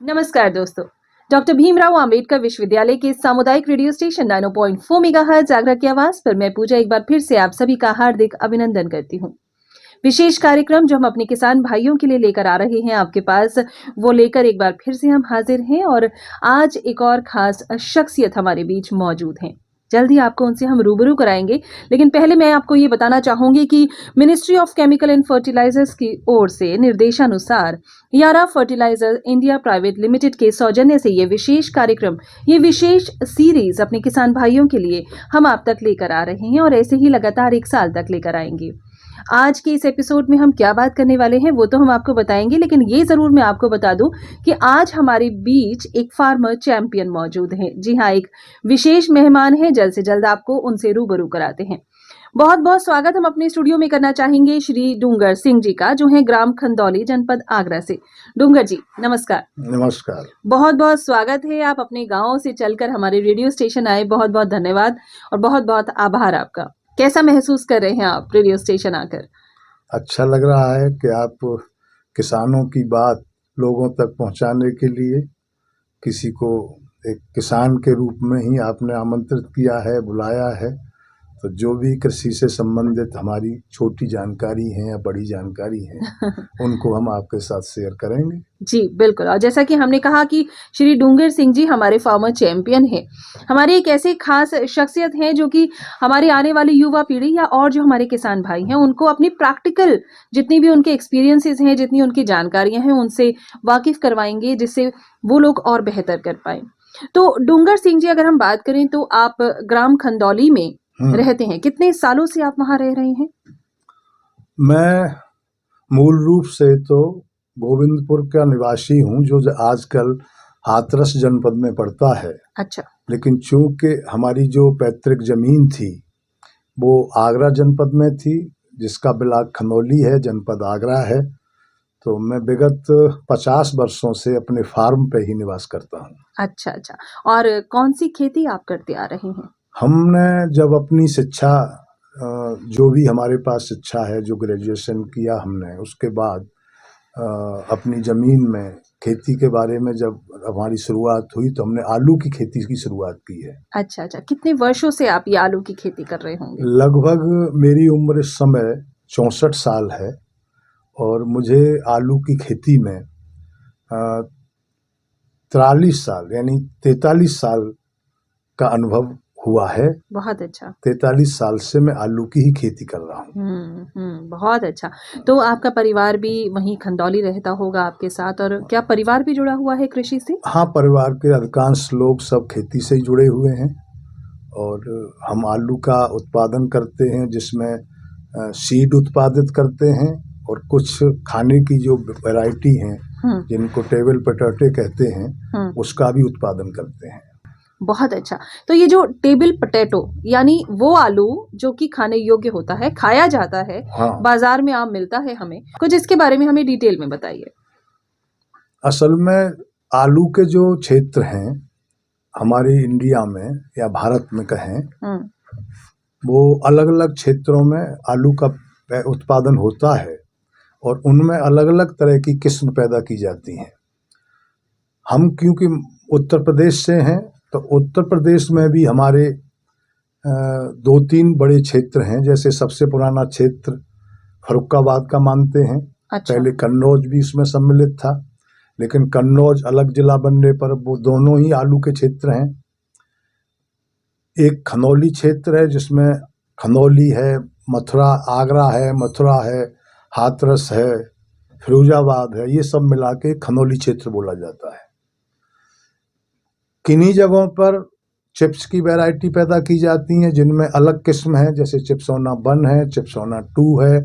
नमस्कार दोस्तों। डॉक्टर भीमराव अंबेडकर विश्वविद्यालय के सामुदायिक रेडियो स्टेशन 90.4 मेगाहर्ट्ज आगरा की आवाज पर मैं पूजा एक बार फिर से आप सभी का हार्दिक अभिनंदन करती हूँ। विशेष कार्यक्रम जो हम अपने किसान भाइयों के लिए लेकर आ रहे हैं आपके पास, वो लेकर एक बार फिर से हम हाजिर हैं और आज एक और खास शख्सियत हमारे बीच मौजूद हैं। जल्दी आपको उनसे हम रूबरू कराएंगे, लेकिन पहले मैं आपको ये बताना चाहूंगी कि ministry of chemical and fertilisers की ओर से निर्देशानुसार यारा फर्टिलाइजर इंडिया प्राइवेट लिमिटेड के सौजन्य से ये विशेष कार्यक्रम, ये विशेष सीरीज अपने किसान भाइयों के लिए हम आप तक लेकर आ रहे हैं और ऐसे ही लगातार 1 साल तक लेकर आएंगे। आज के इस एपिसोड में हम क्या बात करने वाले हैं वो तो हम आपको बताएंगे, लेकिन ये जरूर मैं आपको बता दूं कि आज हमारे बीच एक फार्मर चैंपियन मौजूद हैं। जी हाँ, एक विशेष मेहमान है, जल्द से जल्द आपको उनसे रूबरू कराते हैं। बहुत बहुत स्वागत हम अपने स्टूडियो में करना चाहेंगे श्री डूंगर सिंह जी का, जो है ग्राम खंदौली, जनपद आगरा से। डूंगर जी नमस्कार। नमस्कार। बहुत बहुत स्वागत है, आप अपने गाँव से चलकर हमारे रेडियो स्टेशन आए। बहुत बहुत धन्यवाद और बहुत बहुत आभार आपका। कैसा महसूस कर रहे हैं आप रेडियो स्टेशन आकर? अच्छा लग रहा है कि आप किसानों की बात लोगों तक पहुंचाने के लिए किसी को एक किसान के रूप में ही आपने आमंत्रित किया है, बुलाया है। तो जो भी कृषि से संबंधित हमारी छोटी जानकारी है या बड़ी जानकारी है उनको हम आपके साथ शेयर करेंगे। जी बिल्कुल। और जैसा कि हमने कहा कि श्री डूंगर सिंह जी हमारे फार्मर चैंपियन हैं, हमारे एक ऐसे खास शख्सियत हैं जो कि हमारे आने वाली युवा पीढ़ी या और जो हमारे किसान भाई हैं उनको अपनी प्रैक्टिकल जितनी भी उनके एक्सपीरियंसेस हैं, जितनी उनकी जानकारियां हैं, उनसे वाकिफ करवाएंगे, जिससे वो लोग और बेहतर कर पाए। तो डूंगर सिंह जी, अगर हम बात करें तो आप ग्राम खंदौली में रहते हैं। कितने सालों से आप वहां रह रहे हैं? मैं मूल रूप से तो गोविंदपुर का निवासी हूँ, जो आजकल हाथरस जनपद में पड़ता है। अच्छा। लेकिन चूंकि हमारी जो पैतृक जमीन थी वो आगरा जनपद में थी, जिसका ब्लॉक खंदौली है, जनपद आगरा है, तो मैं विगत 50 वर्षों से अपने फार्म पे ही निवास करता हूँ। अच्छा अच्छा। और कौन सी खेती आप करते आ रहे हैं? हमने जब अपनी शिक्षा, जो भी हमारे पास शिक्षा है, जो ग्रेजुएशन किया हमने, उसके बाद अपनी ज़मीन में खेती के बारे में जब हमारी शुरुआत हुई तो हमने आलू की खेती की शुरुआत की है। अच्छा अच्छा। कितने वर्षों से आप ये आलू की खेती कर रहे होंगे? लगभग मेरी उम्र इस समय 64 साल है और मुझे आलू की खेती में 43 साल यानी 43 साल का अनुभव हुआ है। बहुत अच्छा। 43 साल से मैं आलू की ही खेती कर रहा हूँ। बहुत अच्छा। तो आपका परिवार भी वहीं खंदौली रहता होगा आपके साथ, और क्या परिवार भी जुड़ा हुआ है कृषि से? हाँ, परिवार के अधिकांश लोग सब खेती से ही जुड़े हुए हैं और हम आलू का उत्पादन करते हैं, जिसमें सीड उत्पादित करते हैं और कुछ खाने की जो वैरायटी हैं जिनको टेबल पोटैटो कहते हैं, उसका भी उत्पादन करते हैं। बहुत अच्छा। तो ये जो टेबल पोटैटो यानी वो आलू जो कि खाने योग्य होता है, खाया जाता है, हाँ, बाजार में आम मिलता है, हमें कुछ इसके बारे में हमें डिटेल में बताइए। असल में आलू के जो क्षेत्र हैं हमारे इंडिया में या भारत में कहें, वो अलग अलग क्षेत्रों में आलू का उत्पादन होता है और उनमें अलग अलग तरह की किस्म पैदा की जाती हैं। हम क्योंकि उत्तर प्रदेश से हैं तो उत्तर प्रदेश में भी हमारे 2-3 बड़े क्षेत्र हैं। जैसे सबसे पुराना क्षेत्र फर्रुखाबाद का मानते हैं। अच्छा। पहले कन्नौज भी उसमें सम्मिलित था, लेकिन कन्नौज अलग जिला बनने पर वो दोनों ही आलू के क्षेत्र हैं। एक खनौली क्षेत्र है जिसमें खंदौली है, मथुरा, आगरा है, मथुरा है, हाथरस है, फिरोजाबाद है, ये सब मिला के खनौली क्षेत्र बोला जाता है। किन्हीं जगहों पर चिप्स की वैरायटी पैदा की जाती हैं जिनमें अलग किस्म है, जैसे चिप्सोना 1 है, चिप्सोना 2 है,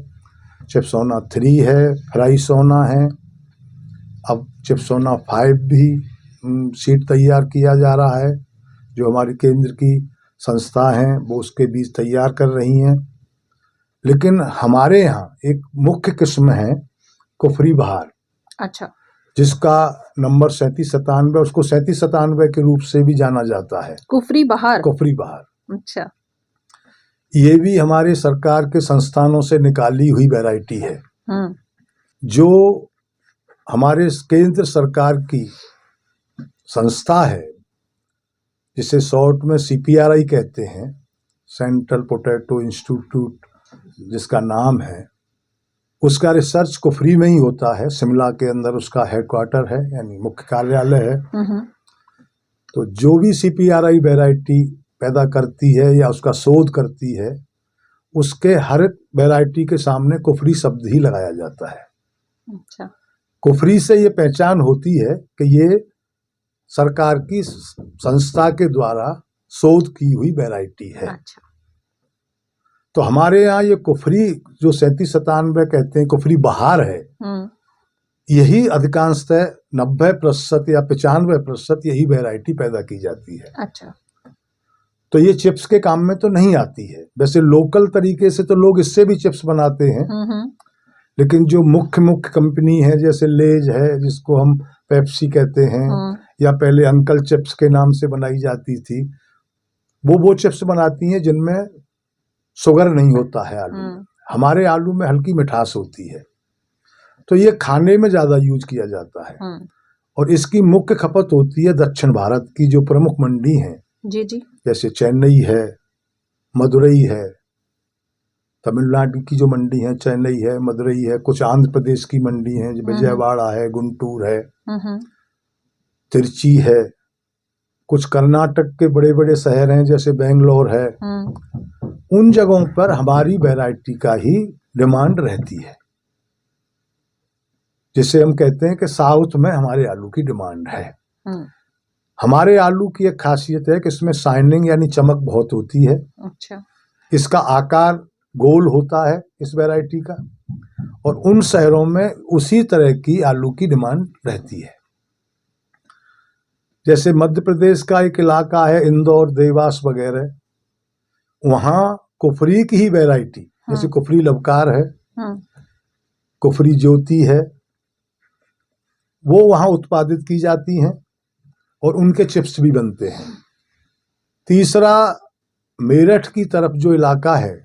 चिप्सोना 3 है, फ्राइसोना है। अब चिप्सोना 5 भी सीड तैयार किया जा रहा है, जो हमारी केंद्र की संस्था हैं वो उसके बीज तैयार कर रही हैं। लेकिन हमारे यहाँ एक मुख्य किस्म है कुफरी बहार। अच्छा। जिसका नंबर 3797, उसको 3797 के रूप से भी जाना जाता है। कुफरी बहार। कुफरी बहार। अच्छा। ये भी हमारे सरकार के संस्थानों से निकाली हुई वैरायटी है, जो हमारे केंद्र सरकार की संस्था है जिसे शॉर्ट में CPRI कहते हैं, सेंट्रल पोटैटो इंस्टीट्यूट जिसका नाम है, उसका रिसर्च कुफरी में ही होता है। शिमला के अंदर उसका हेडक्वार्टर है, यानी मुख्य कार्यालय है। तो जो भी CPRI वैरायटी पैदा करती है या उसका शोध करती है, उसके हर वैरायटी के सामने कुफरी शब्द ही लगाया जाता है। अच्छा। कुफरी से ये पहचान होती है कि ये सरकार की संस्था के द्वारा शोध की हुई वैरायटी है। अच्छा। तो हमारे यहाँ ये कुफरी जो 37-97 कहते हैं, कुफरी बहार है, यही अधिकांशतः 90% या 95% यही वैरायटी पैदा की जाती है। अच्छा। तो ये चिप्स के काम में तो नहीं आती है। वैसे लोकल तरीके से तो लोग इससे भी चिप्स बनाते हैं, लेकिन जो मुख्य कंपनी है, जैसे लेज है जिसको हम पेप्सी कहते हैं, या पहले अंकल चिप्स के नाम से बनाई जाती थी, वो चिप्स बनाती हैं जिनमें शुगर नहीं होता है आलू में। हमारे आलू में हल्की मिठास होती है, तो ये खाने में ज्यादा यूज किया जाता है। और इसकी मुख्य खपत होती है दक्षिण भारत की जो प्रमुख मंडी हैं, जी जी, जैसे चेन्नई है, मदुरई है, तमिलनाडु की जो मंडी है चेन्नई है, मदुरई है, कुछ आंध्र प्रदेश की मंडी है, विजयवाड़ा है, गुंटूर है, तिरची है, कुछ कर्नाटक के बड़े बड़े शहर हैं जैसे बेंगलोर है। उन जगहों पर हमारी वैरायटी का ही डिमांड रहती है, जिसे हम कहते हैं कि साउथ में हमारे आलू की डिमांड है। हमारे आलू की एक खासियत है कि इसमें शाइनिंग यानी चमक बहुत होती है। अच्छा। इसका आकार गोल होता है इस वैरायटी का, और उन शहरों में उसी तरह की आलू की डिमांड रहती है। जैसे मध्य प्रदेश का एक इलाका है इंदौर, देवास वगैरह, वहां कुफरी की ही वैरायटी, जैसे कुफरी लवकार है, कुफरी ज्योति है, वो वहां उत्पादित की जाती हैं और उनके चिप्स भी बनते हैं। तीसरा, मेरठ की तरफ जो इलाका है,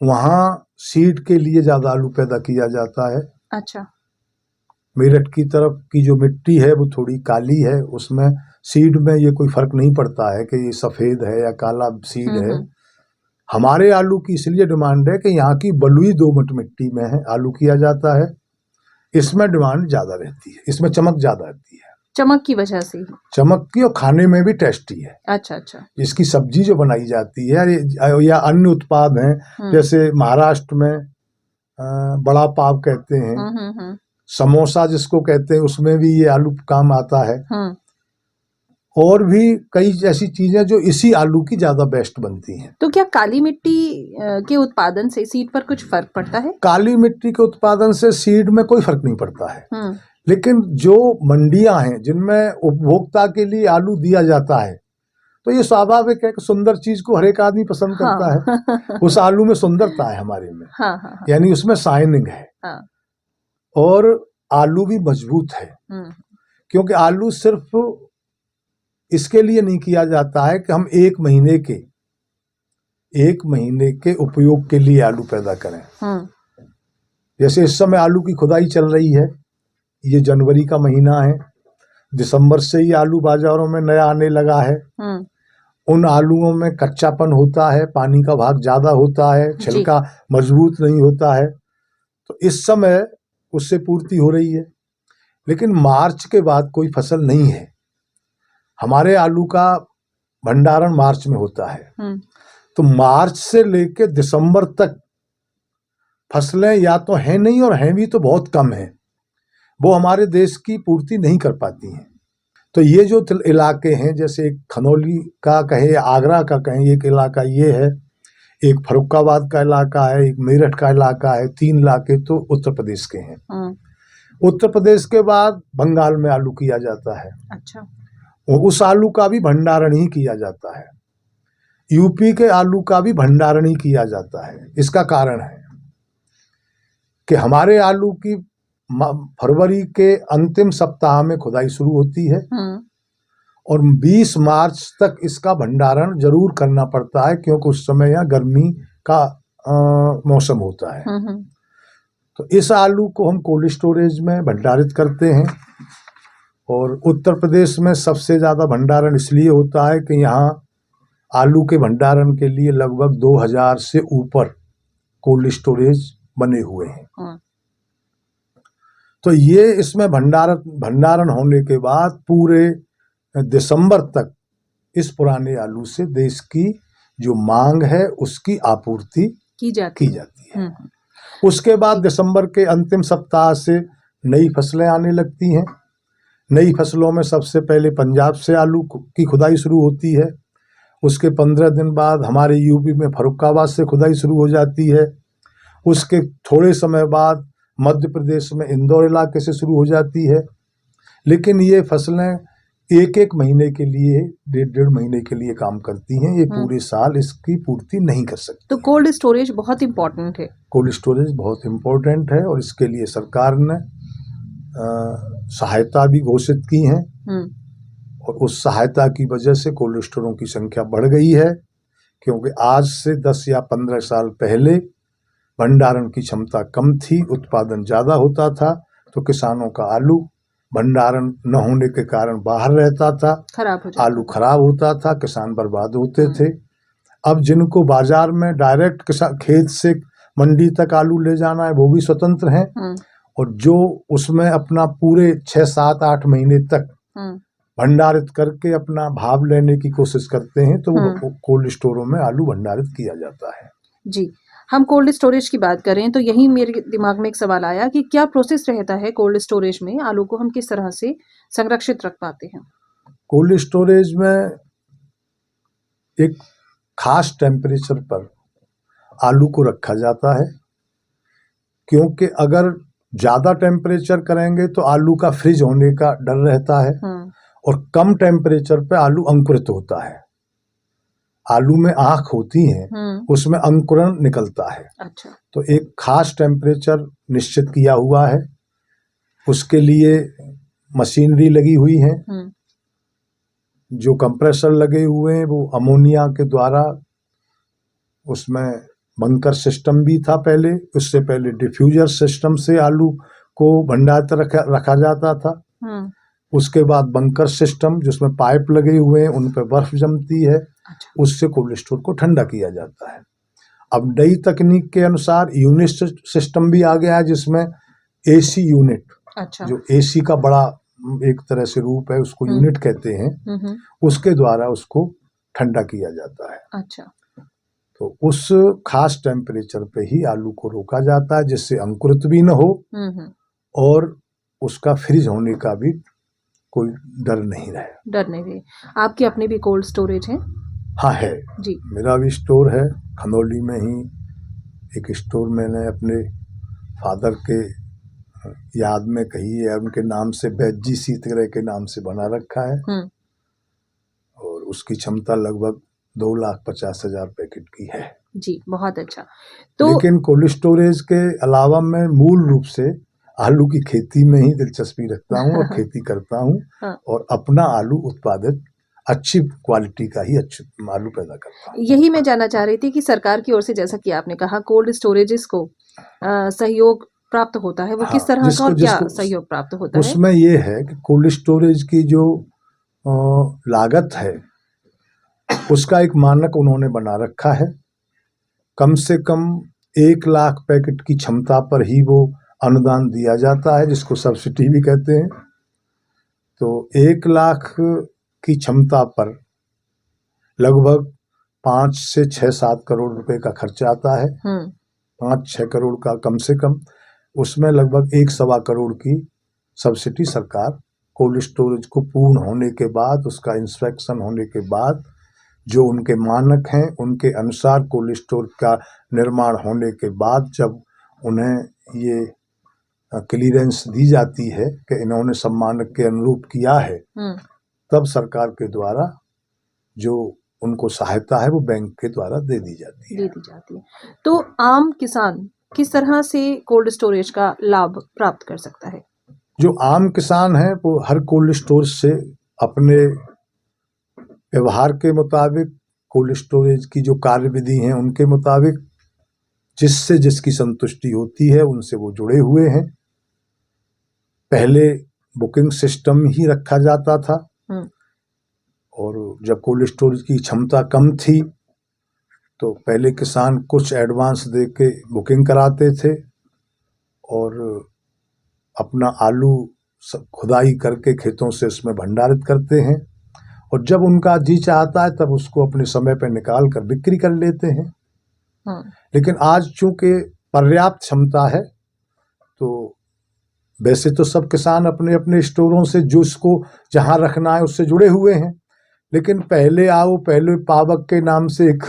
वहां सीड के लिए ज्यादा आलू पैदा किया जाता है। अच्छा। मेरठ की तरफ की जो मिट्टी है वो थोड़ी काली है, उसमें सीड में ये कोई फर्क नहीं पड़ता है कि ये सफेद है या काला सीड है। हमारे आलू की इसलिए डिमांड है कि यहाँ की बलुई दोमट मिट्टी में है आलू किया जाता है, इसमें डिमांड ज्यादा रहती है, इसमें चमक ज्यादा रहती है। चमक की वजह से? चमक की, और खाने में भी टेस्टी है। अच्छा अच्छा। इसकी सब्जी जो बनाई जाती है या अन्य उत्पाद हैं, जैसे महाराष्ट्र में बड़ा पाव कहते हैं, समोसा जिसको कहते हैं, उसमें भी ये आलू काम आता है। और भी कई ऐसी चीजें जो इसी आलू की ज्यादा बेस्ट बनती हैं। तो क्या काली मिट्टी के उत्पादन से सीड पर कुछ फर्क पड़ता है? काली मिट्टी के उत्पादन से सीड में कोई फर्क नहीं पड़ता है, लेकिन जो मंडियां हैं जिनमें उपभोक्ता के लिए आलू दिया जाता है, तो ये स्वाभाविक है कि सुंदर चीज को हर एक आदमी पसंद करता है। उस आलू में सुंदरता है हमारे में, यानी उसमें शाइनिंग है। और आलू भी मजबूत है, क्योंकि आलू सिर्फ इसके लिए नहीं किया जाता है कि हम एक महीने के उपयोग के लिए आलू पैदा करें। जैसे इस समय आलू की खुदाई चल रही है, ये जनवरी का महीना है, दिसंबर से ही आलू बाजारों में नया आने लगा है। उन आलूओं में कच्चापन होता है, पानी का भाग ज्यादा होता है, छिलका मजबूत नहीं होता है, तो इस समय उससे पूर्ति हो रही है। लेकिन मार्च के बाद कोई फसल नहीं है, हमारे आलू का भंडारण मार्च में होता है। तो मार्च से लेकर दिसंबर तक फसलें या तो हैं नहीं, और हैं भी तो बहुत कम है, वो हमारे देश की पूर्ति नहीं कर पाती हैं। तो ये जो इलाके हैं, जैसे एक खनौली का कहे, आगरा का कहें, एक इलाका ये है, एक फर्रुखाबाद का इलाका है, एक मेरठ का इलाका है, 3 इलाके तो उत्तर प्रदेश के हैं। उत्तर प्रदेश के बाद बंगाल में आलू किया जाता है। अच्छा। उस आलू का भी भंडारण ही किया जाता है। यूपी के आलू का भी भंडारण ही किया जाता है। इसका कारण है कि हमारे आलू की फरवरी के अंतिम सप्ताह में खुदाई शुरू होती है, और 20 मार्च तक इसका भंडारण जरूर करना पड़ता है, क्योंकि उस समय यहाँ गर्मी का मौसम होता है। तो इस आलू को हम कोल्ड स्टोरेज में भंडारित करते हैं, और उत्तर प्रदेश में सबसे ज़्यादा भंडारण इसलिए होता है कि यहाँ आलू के भंडारण के लिए लगभग 2000 से ऊपर कोल्ड स्टोरेज बने हुए हैं। हाँ, तो ये इसमें भंडारण होने के बाद पूरे दिसंबर तक इस पुराने आलू से देश की जो मांग है उसकी आपूर्ति की जाती है। उसके बाद दिसंबर के अंतिम सप्ताह से नई फसलें आने लगती हैं। नई फसलों में सबसे पहले पंजाब से आलू की खुदाई शुरू होती है। उसके 15 दिन बाद हमारे यूपी में फर्रुखाबाद से खुदाई शुरू हो जाती है। उसके थोड़े समय बाद मध्य प्रदेश में इंदौर इलाके से शुरू हो जाती है। लेकिन ये फसलें एक एक महीने के लिए, डेढ़ महीने के लिए काम करती हैं। ये पूरे साल इसकी पूर्ति नहीं कर सकती। तो कोल्ड स्टोरेज बहुत इम्पोर्टेंट है। कोल्ड स्टोरेज बहुत इम्पोर्टेंट है और इसके लिए सरकार ने सहायता भी घोषित की है और उस सहायता की वजह से कोल्ड स्टोरों की संख्या बढ़ गई है, क्योंकि आज से 10 या 15 साल पहले भंडारण की क्षमता कम थी, उत्पादन ज़्यादा होता था, तो किसानों का आलू भंडारण न होने के कारण बाहर रहता था, आलू खराब होता था, किसान बर्बाद होते थे। अब जिनको बाजार में डायरेक्ट खेत से मंडी तक आलू ले जाना है वो भी स्वतंत्र हैं और जो उसमें अपना पूरे 6, 7, 8 महीने तक भंडारित करके अपना भाव लेने की कोशिश करते हैं, तो वो कोल्ड स्टोरों में आलू भंडारित किया जाता है। जी, हम कोल्ड स्टोरेज की बात करें तो यही मेरे दिमाग में एक सवाल आया कि क्या प्रोसेस रहता है कोल्ड स्टोरेज में, आलू को हम किस तरह से संरक्षित रख पाते हैं? कोल्ड स्टोरेज में एक खास टेम्परेचर पर आलू को रखा जाता है, क्योंकि अगर ज़्यादा टेम्परेचर करेंगे तो आलू का फ्रीज होने का डर रहता है और कम टेम्परेचर पे आलू अंकुरित होता है। आलू में आँख होती हैं, उसमें अंकुरण निकलता है। अच्छा। तो एक खास टेम्परेचर निश्चित किया हुआ है, उसके लिए मशीनरी लगी हुई है, जो कंप्रेसर लगे हुए हैं वो अमोनिया के द्वारा, उसमें बंकर सिस्टम भी था पहले, उससे पहले डिफ्यूजर सिस्टम से आलू को भंडारित रखा जाता था। उसके बाद बंकर सिस्टम जिसमें पाइप लगे हुए हैं, उन पर बर्फ जमती है, उससे कोल्ड स्टोर को ठंडा किया जाता है। अब नई तकनीक के अनुसार यूनिट सिस्टम भी आ गया है, जिसमें एसी यूनिट, जो एसी का बड़ा एक तरह से रूप है, उसको यूनिट कहते हैं, उसके द्वारा उसको ठंडा किया जाता है। अच्छा। तो उस खास टेम्परेचर पे ही आलू को रोका जाता है, जिससे अंकुरित भी न हो और उसका फ्रीज होने का भी कोई डर नहीं रहे। आपकी अपनी भी कोल्ड स्टोरेज है? हाँ है जी। मेरा भी स्टोर है खनौली में ही। एक स्टोर मैंने अपने फादर के याद में कही है, उनके नाम से बैजी सीतगरे के नाम से बना रखा है और उसकी क्षमता लगभग 2,50,000 पैकेट की है। जी, बहुत अच्छा। तो लेकिन कोल्ड स्टोरेज के अलावा मैं मूल रूप से आलू की खेती में ही दिलचस्पी रखता हूँ और खेती करता हूँ और अपना आलू उत्पादित अच्छी क्वालिटी का ही आलू पैदा करता हूँ। यही मैं जानना चाह रही थी कि सरकार की ओर से, जैसा कि आपने कहा, कोल्ड स्टोरेजेस को सहयोग प्राप्त होता है, वो किस तरह का और क्या सहयोग प्राप्त होता है? उसमें ये है कि कोल्ड स्टोरेज की जो लागत है उसका एक मानक उन्होंने बना रखा है। कम से कम 1 लाख पैकेट की क्षमता पर ही वो अनुदान दिया जाता है, जिसको सब्सिडी भी कहते हैं। तो 1 लाख की क्षमता पर लगभग 5 से 6-7 करोड़ रुपए का खर्च आता है। 5-6 करोड़ का कम से कम, उसमें लगभग 1-1.25 करोड़ की सब्सिडी सरकार कोल्ड स्टोरेज को पूर्ण होने के बाद, उसका इंस्पेक्शन होने के बाद, जो उनके मानक हैं उनके अनुसार कोल्ड स्टोर का निर्माण होने के बाद, जब उन्हें ये क्लीयरेंस दी जाती है कि इन्होंने सब मानक के अनुरूप किया है, तब सरकार के द्वारा जो उनको सहायता है वो बैंक के द्वारा दे दी जाती है। तो आम किसान किस तरह से कोल्ड स्टोरेज का लाभ प्राप्त कर सकता है? जो आम किसान है वो हर कोल्ड स्टोर से अपने व्यवहार के मुताबिक, कोल्ड स्टोरेज की जो कार्यविधि है उनके मुताबिक, जिससे जिसकी संतुष्टि होती है उनसे वो जुड़े हुए हैं। पहले बुकिंग सिस्टम ही रखा जाता था। हम्म, और जब कोल्ड स्टोरेज की क्षमता कम थी तो पहले किसान कुछ एडवांस दे के बुकिंग कराते थे और अपना आलू खुदाई करके खेतों से उसमें भंडारित करते हैं और जब उनका जी चाहता है तब उसको अपने समय पर निकाल कर बिक्री कर लेते हैं। लेकिन आज चूंकि पर्याप्त क्षमता है तो वैसे तो सब किसान अपने अपने स्टोरों से जो उसको जहां रखना है उससे जुड़े हुए हैं, लेकिन पहले आओ पहले पावक के नाम से एक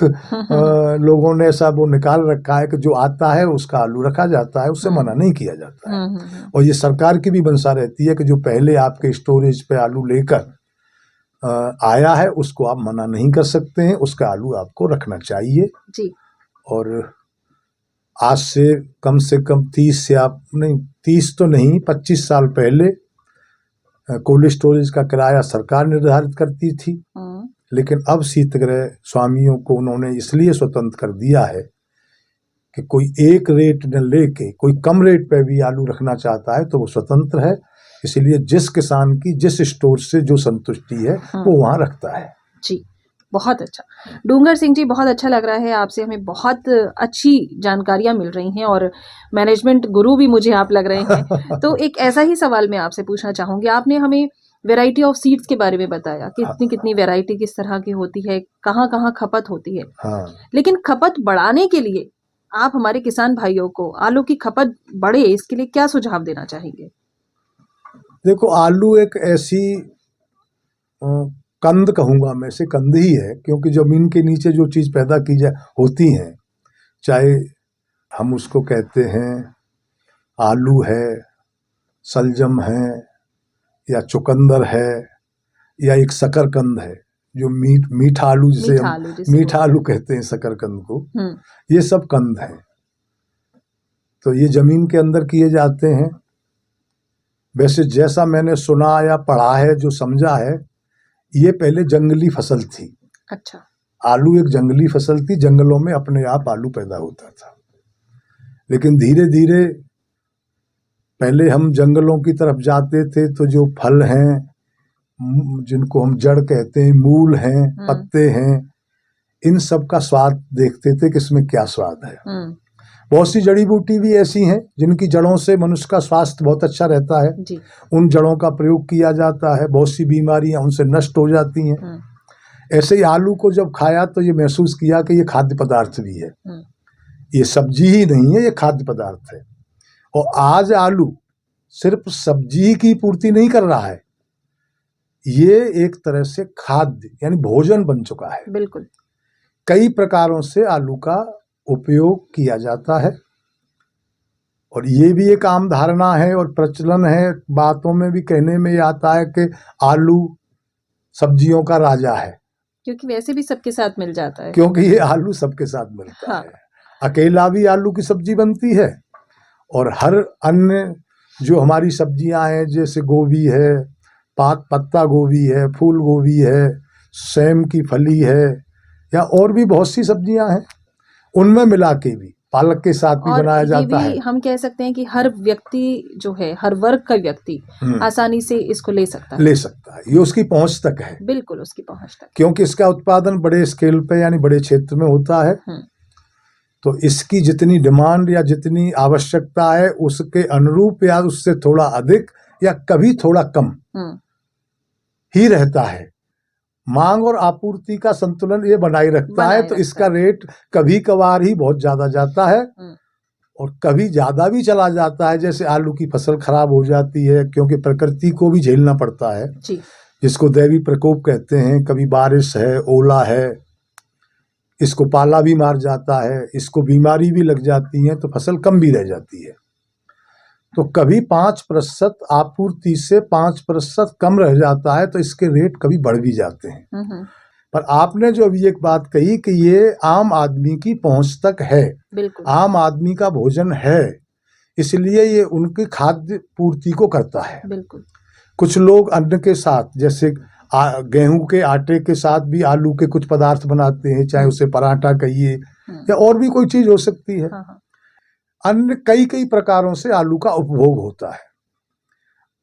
लोगों ने ऐसा वो निकाल रखा है कि जो आता है उसका आलू रखा जाता है, उससे मना नहीं किया जाता है। और ये सरकार की भी मंशा रहती है कि जो पहले आपके स्टोरेज पे आलू लेकर आया है उसको आप मना नहीं कर सकते हैं, उसका आलू आपको रखना चाहिए जी। और आज से कम 30 तो नहीं 25 साल पहले कोल्ड स्टोरेज का किराया सरकार निर्धारित करती थी, लेकिन अब शीतगृह स्वामियों को उन्होंने इसलिए स्वतंत्र कर दिया है कि कोई एक रेट न लेके कोई कम रेट पे भी आलू रखना चाहता है तो वो स्वतंत्र है। इसलिए जिस किसान की जिस स्टोर से जो संतुष्टि है वो वहां रखता है। जी, बहुत अच्छा। डूंगर सिंह जी, बहुत अच्छा लग रहा है आपसे, हमें बहुत अच्छी जानकारियां मिल रही हैं और मैनेजमेंट गुरु भी मुझे आप लग रहे हैं। तो एक ऐसा ही सवाल मैं आपसे पूछना चाहूंगी, आपने हमें वैरायटी ऑफ सीड्स के बारे में बताया, कितनी कितनी वैरायटी किस तरह की होती है, कहाँ कहाँ खपत होती है। हाँ। लेकिन खपत बढ़ाने के लिए आप हमारे किसान भाइयों को आलू की खपत बढ़े इसके लिए क्या सुझाव देना चाहेंगे? देखो, आलू एक ऐसी कंद कहूँगा मैं, से कंद ही है, क्योंकि ज़मीन के नीचे जो चीज़ पैदा की होती हैं, चाहे हम उसको कहते हैं आलू है, सलजम है या चुकंदर है या एक शकरकंद है जो मीठा आलू जिसे हम मीठा आलू कहते हैं शकरकंद को, ये सब कंद हैं। तो ये ज़मीन के अंदर किए जाते हैं। वैसे जैसा मैंने सुना या पढ़ा है, जो समझा है, ये पहले जंगली फसल थी। अच्छा। आलू एक जंगली फसल थी, जंगलों में अपने आप आलू पैदा होता था। लेकिन धीरे धीरे पहले हम जंगलों की तरफ जाते थे तो जो फल हैं, जिनको हम जड़ कहते हैं, मूल हैं, पत्ते हैं, इन सब का स्वाद देखते थे कि इसमें क्या स्वाद है। बहुत सी जड़ी बूटी भी ऐसी हैं जिनकी जड़ों से मनुष्य का स्वास्थ्य बहुत अच्छा रहता है जी। उन जड़ों का प्रयोग किया जाता है, बहुत सी बीमारियां उनसे नष्ट हो जाती हैं। ऐसे ही आलू को जब खाया तो ये महसूस किया कि ये खाद्य पदार्थ भी है, ये सब्जी ही नहीं है, ये खाद्य पदार्थ है। और आज आलू सिर्फ सब्जी की पूर्ति नहीं कर रहा है, ये एक तरह से खाद्य यानी भोजन बन चुका है। बिल्कुल। कई प्रकारों से आलू का उपयोग किया जाता है और ये भी एक आम धारणा है और प्रचलन है, बातों में भी कहने में आता है कि आलू सब्जियों का राजा है, क्योंकि वैसे भी सबके साथ मिल जाता है, क्योंकि ये आलू सबके सात मिलता है। अकेला भी आलू की सब्जी बनती है और हर अन्य जो हमारी सब्जियां हैं, जैसे गोभी है, पत्ता गोभी है, फूल गोभी है, सेम की फली है या और भी बहुत सी सब्जियां हैं, उनमें मिला के भी पालक के साथ भी बनाया जाता है। हम कह सकते हैं कि हर व्यक्ति जो है, हर वर्ग का व्यक्ति आसानी से इसको ले सकता है, ये उसकी पहुंच तक है। बिल्कुल उसकी पहुंच तक, क्योंकि इसका उत्पादन बड़े स्केल पे यानी बड़े क्षेत्र में होता है। तो इसकी जितनी डिमांड या जितनी आवश्यकता है उसके अनुरूप या उससे थोड़ा अधिक या कभी थोड़ा कम ही रहता है। मांग और आपूर्ति का संतुलन ये बनाए रखता है। तो इसका रेट कभी कभार ही बहुत ज्यादा जाता है और कभी ज्यादा भी चला जाता है। जैसे आलू की फसल खराब हो जाती है, क्योंकि प्रकृति को भी झेलना पड़ता है जी। जिसको दैवी प्रकोप कहते हैं। कभी बारिश है, ओला है, इसको पाला भी मार जाता है, इसको बीमारी भी लग जाती है, तो फसल कम भी रह जाती है। तो कभी 5% आपूर्ति से 5% कम रह जाता है, तो इसके रेट कभी बढ़ भी जाते हैं। पर आपने जो अभी एक बात कही कि ये आम आदमी की पहुंच तक है, बिल्कुल आम आदमी का भोजन है, इसलिए ये उनकी खाद्य पूर्ति को करता है। बिल्कुल। कुछ लोग अन्न के साथ, जैसे गेहूं के आटे के साथ भी आलू के कुछ पदार्थ बनाते हैं, चाहे उसे पराठा कहिए या और भी कोई चीज हो सकती है। अन्य कई प्रकारों से आलू का उपभोग होता है।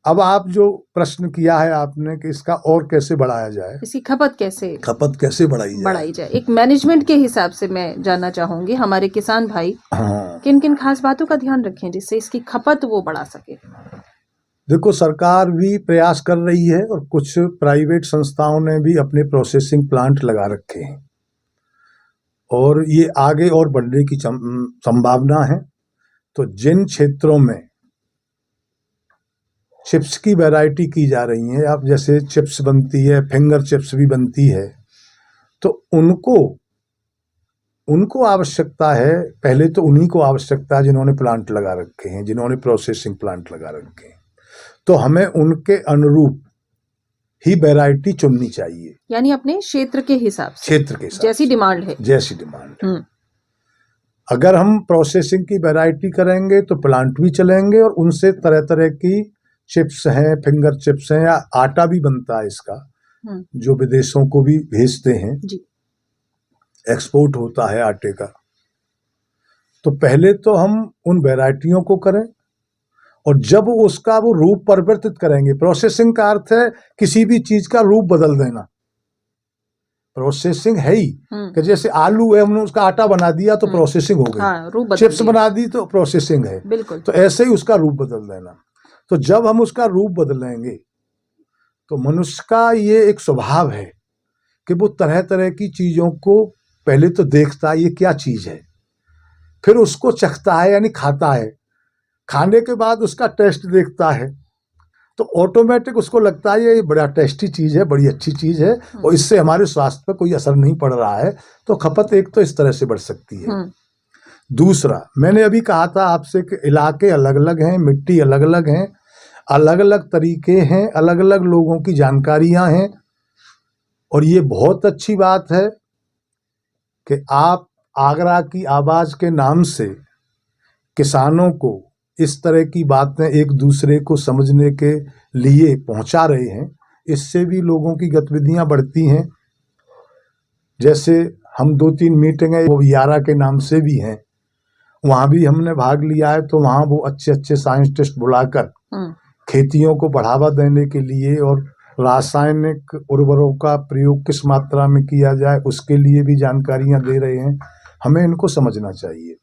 अब आप जो प्रश्न किया है आपने कि इसका और कैसे बढ़ाया जाए, इसकी खपत कैसे बढ़ाई बढ़ाई जाए, एक मैनेजमेंट के हिसाब से मैं जानना चाहूंगी हमारे किसान भाई हाँ, किन किन खास बातों का ध्यान रखें जिससे इसकी खपत वो बढ़ा सके। देखो सरकार भी प्रयास कर रही है और कुछ प्राइवेट संस्थाओं ने भी अपने प्रोसेसिंग प्लांट लगा रखे हैं और ये आगे और बढ़ने की संभावना है। तो जिन क्षेत्रों में चिप्स की वैरायटी की जा रही है, अब जैसे चिप्स बनती है, फिंगर चिप्स भी बनती है, तो उनको आवश्यकता है, पहले तो उन्हीं को आवश्यकता है जिन्होंने प्लांट लगा रखे हैं, जिन्होंने प्रोसेसिंग प्लांट लगा रखे हैं। तो हमें उनके अनुरूप ही वैरायटी चुननी चाहिए, यानी अपने क्षेत्र के हिसाब से, जैसी डिमांड है। अगर हम प्रोसेसिंग की वैरायटी करेंगे तो प्लांट भी चलेंगे और उनसे तरह तरह की चिप्स हैं, फिंगर चिप्स हैं, या आटा भी बनता है इसका जो विदेशों को भी भेजते हैं जी। एक्सपोर्ट होता है आटे का। तो पहले तो हम उन वैरायटियों को करें और जब उसका वो रूप परिवर्तित करेंगे, प्रोसेसिंग का अर्थ है किसी भी चीज का रूप बदल देना। प्रोसेसिंग है ही कि जैसे आलू है, हमने उसका आटा बना दिया तो प्रोसेसिंग हो गई, हाँ, चिप्स बना दी तो प्रोसेसिंग है। बिल्कुल। तो ऐसे ही उसका रूप बदल देना। तो जब हम उसका रूप बदलेंगे तो मनुष्य का ये एक स्वभाव है कि वो तरह तरह की चीजों को पहले तो देखता है ये क्या चीज है, फिर उसको चखता है यानी खाता है, खाने के बाद उसका टेस्ट देखता है, तो ऑटोमेटिक उसको लगता है ये बड़ा टेस्टी चीज है, बड़ी अच्छी चीज है और इससे हमारे स्वास्थ्य पर कोई असर नहीं पड़ रहा है। तो खपत एक तो इस तरह से बढ़ सकती है। दूसरा, मैंने अभी कहा था आपसे कि इलाके अलग अलग हैं, मिट्टी अलग अलग हैं, अलग अलग तरीके हैं, अलग अलग लोगों की जानकारियां हैं। और ये बहुत अच्छी बात है कि आप आगरा की आवाज के नाम से किसानों को इस तरह की बातें एक दूसरे को समझने के लिए पहुंचा रहे हैं। इससे भी लोगों की गतिविधियां बढ़ती हैं। जैसे हम 2-3 मीटिंगें वो यारा के नाम से भी हैं, वहां भी हमने भाग लिया है। तो वहां वो अच्छे अच्छे साइंटिस्ट बुलाकर खेतियों को बढ़ावा देने के लिए और रासायनिक उर्वरकों का प्रयोग किस मात्रा में किया जाए उसके लिए भी जानकारियां दे रहे हैं। हमें इनको समझना चाहिए,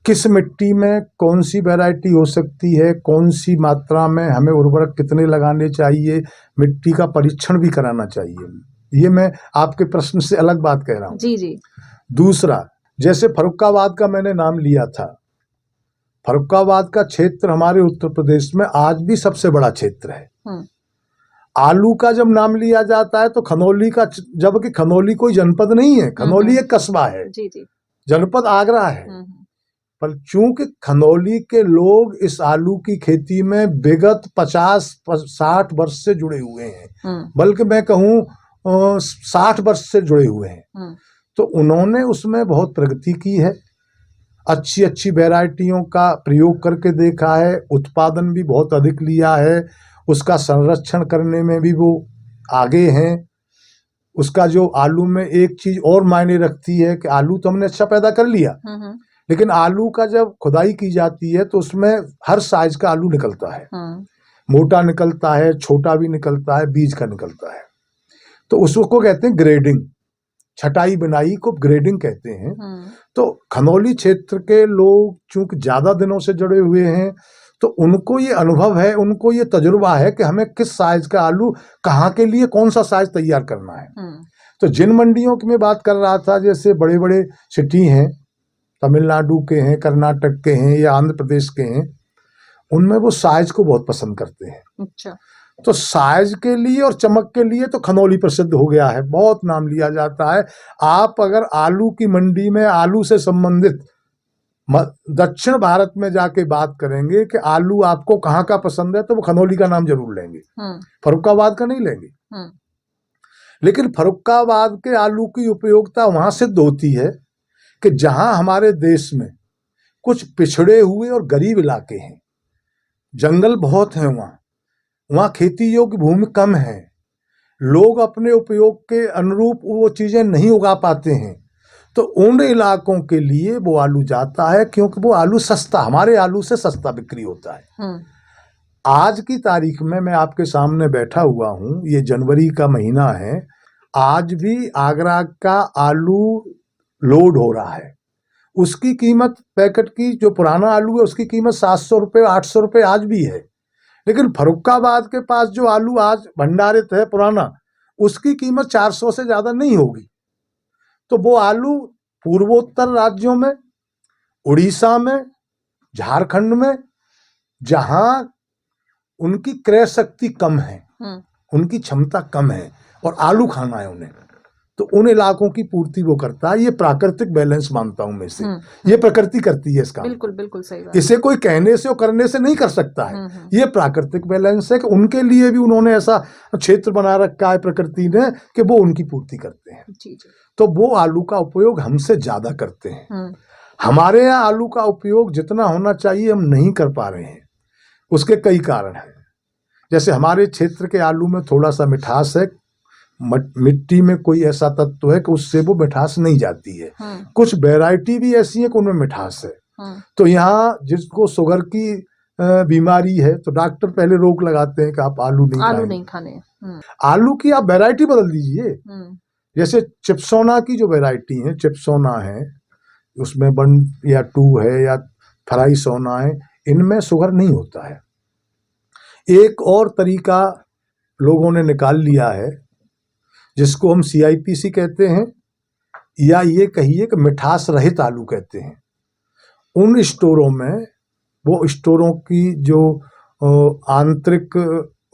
किस मिट्टी में कौन सी वैरायटी हो सकती है, कौन सी मात्रा में हमें उर्वरक कितने लगाने चाहिए, मिट्टी का परीक्षण भी कराना चाहिए। ये मैं आपके प्रश्न से अलग बात कह रहा हूँ। जी। दूसरा, जैसे फर्रुखाबाद का मैंने नाम लिया था, फर्रुखाबाद का क्षेत्र हमारे उत्तर प्रदेश में आज भी सबसे बड़ा क्षेत्र है। आलू का जब नाम लिया जाता है तो खनौली का, जबकि खनौली कोई जनपद नहीं है, खनौली एक कस्बा है। जी। जनपद आगरा है। पर चूंकि खनौली के लोग इस आलू की खेती में विगत 50-60 वर्ष से जुड़े हुए हैं, बल्कि मैं कहूँ 60 वर्ष से जुड़े हुए हैं, तो उन्होंने उसमें बहुत प्रगति की है, अच्छी अच्छी वैरायटियों का प्रयोग करके देखा है, उत्पादन भी बहुत अधिक लिया है, उसका संरक्षण करने में भी वो आगे हैं। उसका जो आलू में एक चीज और मायने रखती है कि आलू तो हमने अच्छा पैदा कर लिया, लेकिन आलू का जब खुदाई की जाती है तो उसमें हर साइज का आलू निकलता है, मोटा निकलता है, छोटा भी निकलता है, बीज का निकलता है। तो उसको कहते हैं ग्रेडिंग, छटाई बनाई को ग्रेडिंग कहते हैं। तो खनौली क्षेत्र के लोग चूंकि ज्यादा दिनों से जुड़े हुए हैं तो उनको ये अनुभव है, उनको ये तजुर्बा है कि हमें किस साइज का आलू कहाँ के लिए कौन सा साइज तैयार करना है। तो जिन मंडियों की मैं बात कर रहा था, जैसे बड़े बड़े सिटी हैं, तमिलनाडु के हैं, कर्नाटक के हैं या आंध्र प्रदेश के हैं, उनमें वो साइज को बहुत पसंद करते हैं। अच्छा। तो साइज के लिए और चमक के लिए तो खनौली प्रसिद्ध हो गया है, बहुत नाम लिया जाता है। आप अगर आलू की मंडी में आलू से संबंधित दक्षिण भारत में जाके बात करेंगे कि आलू आपको कहाँ का पसंद है, तो वो खनौली का नाम जरूर लेंगे, फर्रुखाबाद का नहीं लेंगे। लेकिन फर्रुखाबाद के आलू की उपयोगिता वहां सिद्ध होती है कि जहां हमारे देश में कुछ पिछड़े हुए और गरीब इलाके हैं, जंगल बहुत हैं, वहां खेती योग्य भूमि कम है, लोग अपने उपयोग के अनुरूप वो चीजें नहीं उगा पाते हैं, तो उन इलाकों के लिए वो आलू जाता है, क्योंकि वो आलू सस्ता, हमारे आलू से सस्ता बिक्री होता है। आज की तारीख में मैं आपके सामने बैठा हुआ हूँ, ये जनवरी का महीना है, आज भी आगरा का आलू लोड हो रहा है। उसकी कीमत पैकेट की, जो पुराना आलू है उसकी कीमत 700 रुपये 800 रुपये आज भी है। लेकिन फर्रुखाबाद के पास जो आलू आज भंडारित है पुराना, उसकी कीमत 400 से ज़्यादा नहीं होगी। तो वो आलू पूर्वोत्तर राज्यों में, उड़ीसा में, झारखंड में, जहां उनकी क्रय शक्ति कम है, उनकी क्षमता कम है और आलू खाना है उन्हें, तो उन इलाकों की पूर्ति वो करता है। ये प्राकृतिक बैलेंस मानता हूं मैं इसे। ये प्रकृति करती है इसका। बिल्कुल बिल्कुल सही बात। इसे कोई कहने से और करने से नहीं कर सकता है। ये प्राकृतिक बैलेंस है कि उनके लिए भी उन्होंने ऐसा क्षेत्र बना रखा है प्रकृति ने कि वो उनकी पूर्ति करते हैं। जी जी। तो वो आलू का उपयोग हमसे ज्यादा करते हैं। हमारे यहाँ आलू का उपयोग जितना होना चाहिए हम नहीं कर पा रहे हैं। उसके कई कारण हैं। जैसे हमारे क्षेत्र के आलू में थोड़ा सा मिठास है, मिट्टी में कोई ऐसा तत्व है कि उससे वो मिठास नहीं जाती है। कुछ वैरायटी भी ऐसी है कि उनमें मिठास है। तो यहाँ जिसको शुगर की बीमारी है तो डॉक्टर पहले रोक लगाते हैं कि आप आलू नहीं खाने। आलू की आप वैरायटी बदल दीजिए। जैसे चिप्सोना की जो वैरायटी है, चिप्सोना है, उसमें 1 या 2 है, या फ्राई सोना है, इनमें शुगर नहीं होता है। एक और तरीका लोगों ने निकाल लिया है जिसको हम CIPC कहते हैं, या ये कहिए कि मिठास रहित आलू कहते हैं। उन स्टोरों में, वो स्टोरों की जो आंतरिक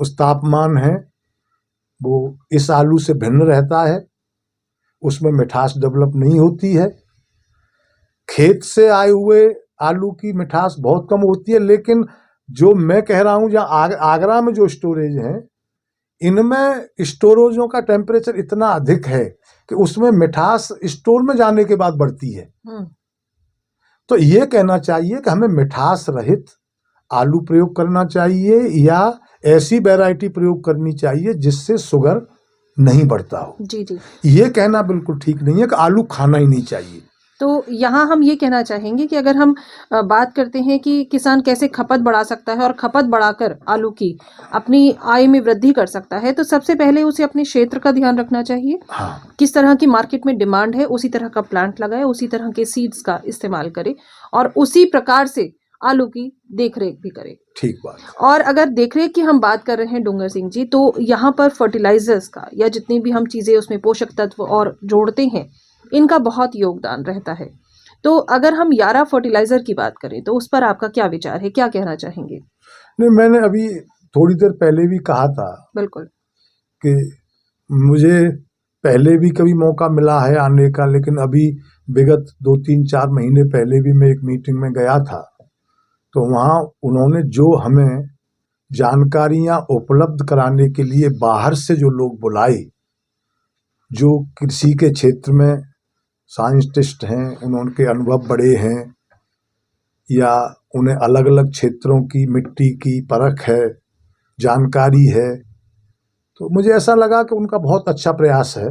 उस तापमान है वो इस आलू से भिन्न रहता है, उसमें मिठास डेवलप नहीं होती है। खेत से आए हुए आलू की मिठास बहुत कम होती है। लेकिन जो मैं कह रहा हूँ, जहाँ आगरा में जो स्टोरेज हैं, इनमें स्टोरेजों का टेम्परेचर इतना अधिक है कि उसमें मिठास स्टोर में जाने के बाद बढ़ती है। तो ये कहना चाहिए कि हमें मिठास रहित आलू प्रयोग करना चाहिए, या ऐसी वैरायटी प्रयोग करनी चाहिए जिससे शुगर नहीं बढ़ता हो। जी जी। ये कहना बिल्कुल ठीक नहीं है कि आलू खाना ही नहीं चाहिए। तो यहाँ हम ये कहना चाहेंगे कि अगर हम बात करते हैं कि किसान कैसे खपत बढ़ा सकता है और खपत बढ़ाकर आलू की अपनी आय में वृद्धि कर सकता है, तो सबसे पहले उसे अपने क्षेत्र का ध्यान रखना चाहिए। किस तरह की मार्केट में डिमांड है, उसी तरह का प्लांट लगाए, उसी तरह के सीड्स का इस्तेमाल करे और उसी प्रकार से आलू की देखरेख भी करे। ठीक बात। और अगर देखरेख की हम बात कर रहे हैं डूंगर सिंह जी, तो यहाँ पर फर्टिलाइजर्स का या जितनी भी हम चीजें उसमें पोषक तत्व और जोड़ते हैं, इनका बहुत योगदान रहता है। तो अगर हम यारा फर्टिलाइजर की बात करें तो उस पर आपका क्या विचार है, क्या कहना चाहेंगे? नहीं, मैंने अभी थोड़ी देर पहले भी कहा था बिल्कुल कि मुझे पहले भी कभी मौका मिला है आने का, लेकिन अभी विगत 2-3-4 महीने पहले भी मैं एक मीटिंग में गया था। तो वहाँ उन्होंने जो हमें जानकारियाँ उपलब्ध कराने के लिए बाहर से जो लोग बुलाए, जो कृषि के क्षेत्र में साइंटिस्ट हैं, उनके अनुभव बड़े हैं, या उन्हें अलग अलग क्षेत्रों की मिट्टी की परख है, जानकारी है, तो मुझे ऐसा लगा कि उनका बहुत अच्छा प्रयास है।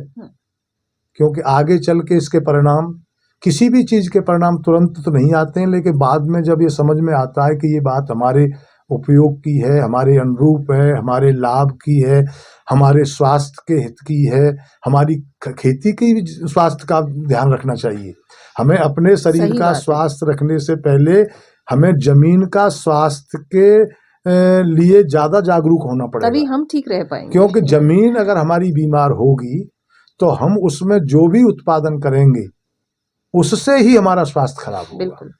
क्योंकि आगे चल के इसके परिणाम, किसी भी चीज़ के परिणाम तुरंत तो नहीं आते हैं, लेकिन बाद में जब ये समझ में आता है कि ये बात हमारे उपयोग की है, हमारे अनुरूप है, हमारे लाभ की है, हमारे स्वास्थ्य के हित की है, हमारी खेती की भी स्वास्थ्य का ध्यान रखना चाहिए। हमें अपने शरीर का स्वास्थ्य रखने से पहले हमें जमीन का स्वास्थ्य के लिए ज़्यादा जागरूक होना पड़ेगा, तभी हम ठीक रह पाएंगे। क्योंकि जमीन अगर हमारी बीमार होगी तो हम उसमें जो भी उत्पादन करेंगे उससे ही हमारा स्वास्थ्य खराब होगा। बिल्कुल।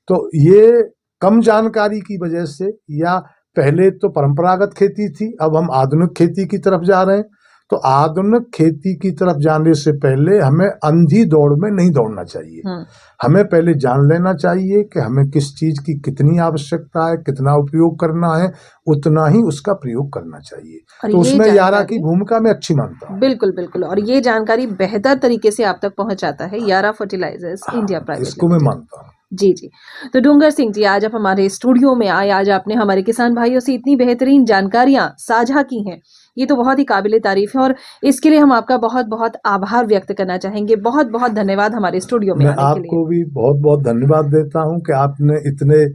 तो ये कम जानकारी की वजह से, या पहले तो परंपरागत खेती थी, अब हम आधुनिक खेती की तरफ जा रहे हैं। तो आधुनिक खेती की तरफ जाने से पहले हमें अंधी दौड़ में नहीं दौड़ना चाहिए। हमें पहले जान लेना चाहिए कि हमें किस चीज की कितनी आवश्यकता है, कितना उपयोग करना है, उतना ही उसका प्रयोग करना चाहिए। तो उसमें यारा की भूमिका मैं अच्छी मानता हूँ। बिल्कुल बिल्कुल। और ये जानकारी बेहतर तरीके से आप तक पहुंचाता है यारा फर्टिलाइजर्स इंडिया प्राइवेट, इसको मैं मानता हूँ। जी जी। तो डूंगर सिंह जी, आज आप हमारे स्टूडियो में आए, आज आपने हमारे किसान भाइयों से इतनी बेहतरीन जानकारियां साझा की हैं, ये तो बहुत ही काबिले तारीफ है और इसके लिए हम आपका बहुत बहुत आभार व्यक्त करना चाहेंगे। बहुत बहुत धन्यवाद हमारे स्टूडियो में आने के लिए। आपको भी बहुत बहुत धन्यवाद देता हूं कि आपने इतने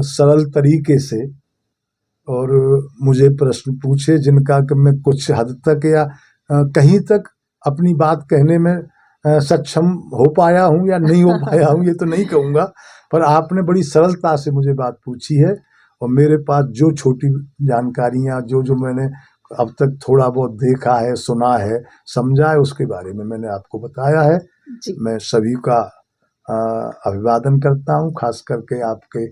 सरल तरीके से और मुझे प्रश्न पूछे जिनका कि मैं कुछ हद तक या कहीं तक अपनी बात कहने में सक्षम हो पाया हूँ या नहीं हो पाया हूँ ये तो नहीं कहूँगा, पर आपने बड़ी सरलता से मुझे बात पूछी है और मेरे पास जो छोटी जानकारियाँ जो मैंने अब तक थोड़ा बहुत देखा है, सुना है, समझा है, उसके बारे में मैंने आपको बताया है। जी। मैं सभी का अभिवादन करता हूँ, खास करके आपके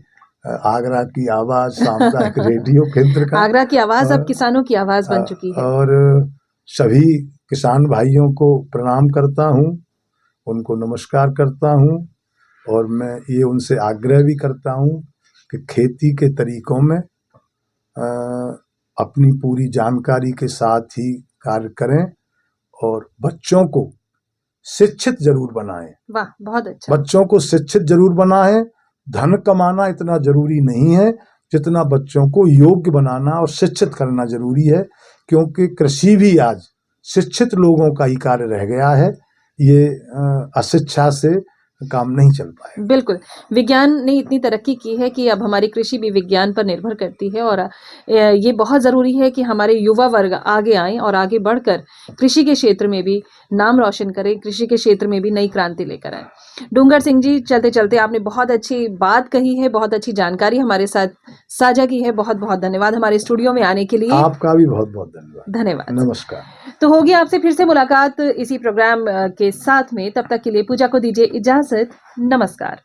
आगरा की आवाज़ सामुदायिक रेडियो केंद्र का। आगरा की आवाज़ अब और किसानों की आवाज़ बन चुकी है। और सभी किसान भाइयों को प्रणाम करता हूँ, उनको नमस्कार करता हूँ और मैं ये उनसे आग्रह भी करता हूँ कि खेती के तरीकों में अपनी पूरी जानकारी के साथ ही कार्य करें और बच्चों को शिक्षित जरूर बनाएं। वाह, बहुत अच्छा। बच्चों को शिक्षित जरूर बनाएं। धन कमाना इतना जरूरी नहीं है जितना बच्चों को योग्य बनाना और शिक्षित करना जरूरी है, क्योंकि कृषि भी आज शिक्षित लोगों का ही कार्य रह गया है। ये अशिक्षा से काम नहीं चल पाए। बिल्कुल, विज्ञान ने इतनी तरक्की की है कि अब हमारी कृषि भी विज्ञान पर निर्भर करती है और ये बहुत ज़रूरी है कि हमारे युवा वर्ग आगे आएँ और आगे बढ़कर कृषि के क्षेत्र में भी नाम रोशन करें, कृषि के क्षेत्र में भी नई क्रांति लेकर आएँ। डूंगर सिंह जी, चलते-चलते आपने बहुत अच्छी बात कही है, बहुत अच्छी जानकारी हमारे साथ साझा की है। बहुत-बहुत धन्यवाद हमारे स्टूडियो में आने के लिए। आपका भी बहुत-बहुत धन्यवाद। धन्यवाद। नमस्कार। तो होगी आपसे फिर से मुलाकात इसी प्रोग्राम के साथ में, तब तक के लिए पूजा को दीजिए इजाज़त। नमस्कार।